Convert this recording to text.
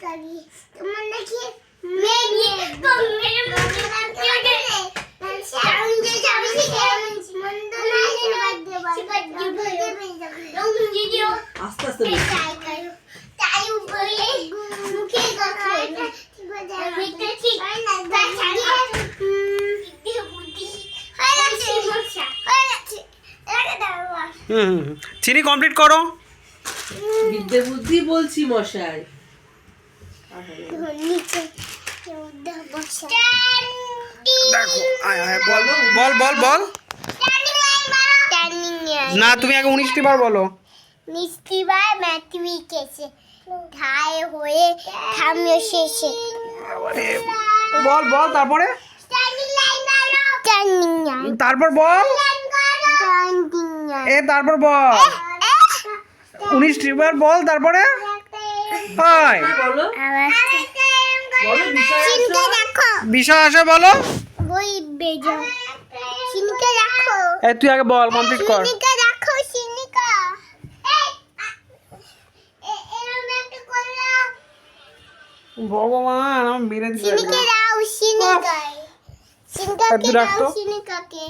करी तुम देखिए मैं भी तो मेरे मुझे আস্তে আস্তে চিনি কমপ্লিট করো। বিদ্যে বুদ্ধি বলছি মশাই। দেখো বল বল বল বল না, তুমি আগে 19টি বার বলো। নিস্তিবার ম্যাট্রিক এসে ধায় হয়ে থামিয়ে শেষে বল বল তারপরে তারপর বল এ তারপর বল 19টি বার বল তারপরে হয় বলো বলো বিষয় আসে বলো। বই বেজা চিনিকা রাখো এ তুই আগে বল কমপ্লিট কর। চিনিকা রাখো চিনিকা এরম একটা করলাম ভগবান আমি মেরে দিলাম। চিনিকা দাও চিনিকা চিনিকাকে তুই রাখ তো। দাও চিনিকাকে।